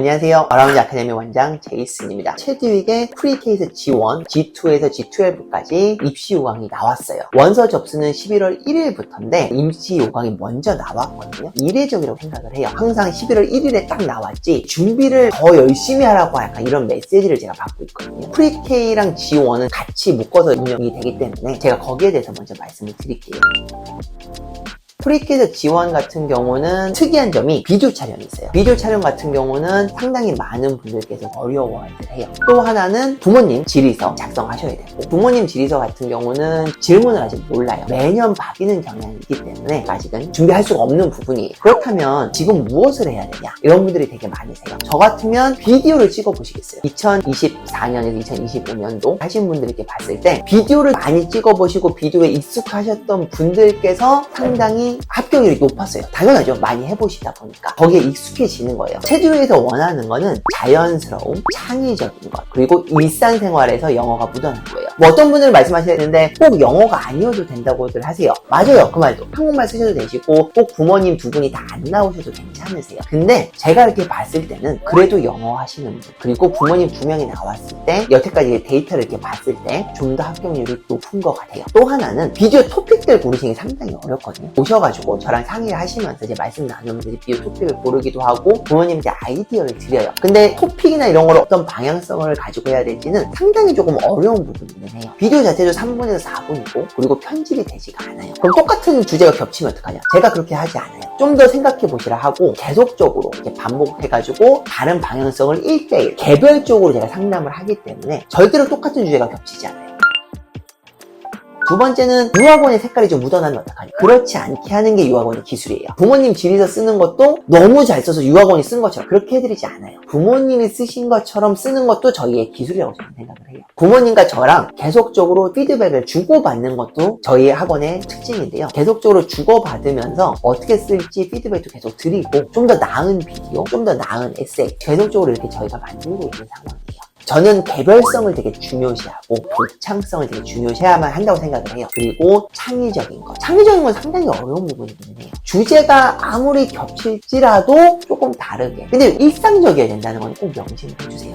안녕하세요. 어라운드 아카데미 원장 제이슨입니다. 체드윅의 프리K에서 G1, G2에서 G12까지 입시 요강이 나왔어요. 원서 접수는 11월 1일부터인데 임시 요강이 먼저 나왔거든요. 이례적이라고 생각을 해요. 항상 11월 1일에 딱 나왔지 준비를 더 열심히 하라고 약간 이런 메시지를 제가 받고 있거든요. 프리K랑 G1은 같이 묶어서 운영이 되기 때문에 제가 거기에 대해서 먼저 말씀을 드릴게요. 프리K에서 G1 같은 경우는 특이한 점이 비디오 촬영이 있어요. 비디오 촬영 같은 경우는 상당히 많은 분들께서 어려워들 해요. 또 하나는 부모님 질의서 작성하셔야 되고, 부모님 질의서 같은 경우는 질문을 아직 몰라요. 매년 바뀌는 경향이 있기 때문에 아직은 준비할 수가 없는 부분이에요. 그렇다면 지금 무엇을 해야 되냐, 이런 분들이 되게 많으세요. 저 같으면 비디오를 찍어 보시겠어요? 2024년에서 2025년도 하신 분들께 봤을 때 비디오를 많이 찍어 보시고 비디오에 익숙하셨던 분들께서 상당히 합격률이 높았어요. 당연하죠. 많이 해보시다 보니까 거기에 익숙해지는 거예요. 체드윅에서 원하는 거는 자연스러움, 창의적인 것, 그리고 일상생활에서 영어가 묻어난 거예요. 뭐 어떤 분들은 말씀하시는데 꼭 영어가 아니어도 된다고들 하세요. 맞아요. 그 말도 한국말 쓰셔도 되시고 꼭 부모님 두 분이 다 안 나오셔도 괜찮으세요. 근데 제가 이렇게 봤을 때는 그래도 영어 하시는 분, 그리고 부모님 두 명이 나왔을 때 여태까지 데이터를 이렇게 봤을 때 좀 더 합격률이 높은 것 같아요. 또 하나는 비디오 토픽들 고르시는 게 상당히 어렵거든요. 오셔가지고 저랑 상의를 하시면서 이제 말씀 나누면서 비디오 토픽을 고르기도 하고 부모님한테 아이디어를 드려요. 근데 토픽이나 이런 걸 어떤 방향성을 가지고 해야 될지는 상당히 조금 어려운 부분이긴 해요. 비디오 자체도 3분에서 4분이고 그리고 편집이 되지가 않아요. 그럼 똑같은 주제가 겹치면 어떡하냐? 제가 그렇게 하지 않아요. 좀 더 생각해 보시라 하고 계속적으로 이렇게 반복해가지고 다른 방향성을 1대1 개별적으로 제가 상담을 하기 때문에 절대로 똑같은 주제가 겹치지 않아요. 두 번째는 유학원의 색깔이 좀 묻어나면 어떡하냐? 그렇지 않게 하는 게 유학원의 기술이에요. 부모님 질의서 쓰는 것도 너무 잘 써서 유학원이 쓴 것처럼 그렇게 해드리지 않아요. 부모님이 쓰신 것처럼 쓰는 것도 저희의 기술이라고 저는 생각을 해요. 부모님과 저랑 계속적으로 피드백을 주고받는 것도 저희 학원의 특징인데요. 계속적으로 주고받으면서 어떻게 쓸지 피드백도 계속 드리고 좀 더 나은 비디오, 좀 더 나은 에세이 계속적으로 이렇게 저희가 만들고 있는 상황이에요. 저는 개별성을 되게 중요시하고 독창성을 되게 중요시해야만 한다고 생각을 해요. 그리고 창의적인 것. 창의적인 건 상당히 어려운 부분이긴 해요. 주제가 아무리 겹칠지라도 조금 다르게. 근데 일상적이어야 된다는 건 꼭 명심을 해주세요.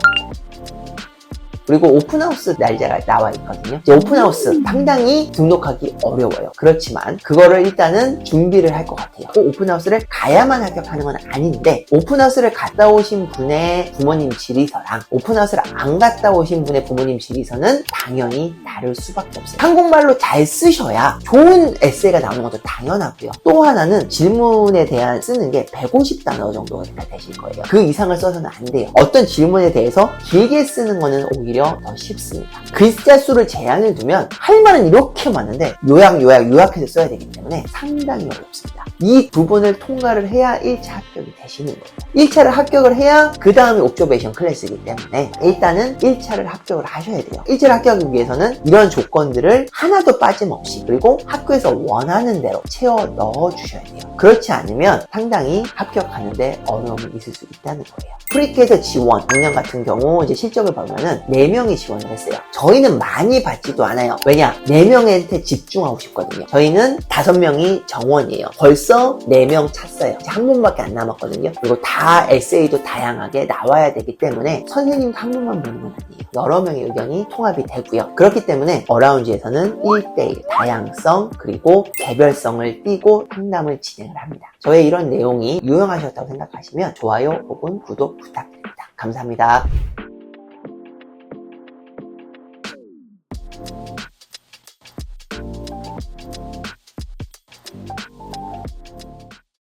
그리고 오픈하우스 날짜가 나와 있거든요. 이제 오픈하우스 상당히 등록하기 어려워요. 그렇지만 그거를 일단은 준비를 할 것 같아요. 꼭 오픈하우스를 가야만 합격하는 건 아닌데 오픈하우스를 갔다 오신 분의 부모님 질의서랑 오픈하우스를 안 갔다 오신 분의 부모님 질의서는 당연히 다를 수밖에 없어요. 한국말로 잘 쓰셔야 좋은 에세이가 나오는 것도 당연하고요. 또 하나는 질문에 대한 쓰는 게 150단어 정도가 되실 거예요. 그 이상을 써서는 안 돼요. 어떤 질문에 대해서 길게 쓰는 거는 오히려 더 쉽습니다. 글자 수를 제한을 두면 할 말은 이렇게 많은데 요약해서 써야 되기 때문에 상당히 어렵습니다. 이 부분을 통과를 해야 1차 합격이 되시는 거예요. 1차를 합격을 해야 그 다음에 옵저베이션 클래스이기 때문에 일단은 1차를 합격을 하셔야 돼요. 1차를 합격하기 위해서는 이런 조건들을 하나도 빠짐없이 그리고 학교에서 원하는 대로 채워 넣어 주셔야 돼요. 그렇지 않으면 상당히 합격하는데 어려움이 있을 수 있다는 거예요. 프리K에서 G1 작년 같은 경우 이제 실적을 보면은 4명이 지원을 했어요. 저희는 많이 받지도 않아요. 왜냐? 4명한테 집중하고 싶거든요. 저희는 5명이 정원이에요. 벌써 4명 찼어요. 이제 한 분밖에 안 남았거든요. 그리고 다 에세이도 다양하게 나와야 되기 때문에 선생님 한 분만 보는 건 아니에요. 여러 명의 의견이 통합이 되고요. 그렇기 때문에 어라운지에서는 1대1 다양성 그리고 개별성을 띠고 상담을 진행을 합니다. 저의 이런 내용이 유용하셨다고 생각하시면 좋아요 혹은 구독 부탁드립니다. 감사합니다.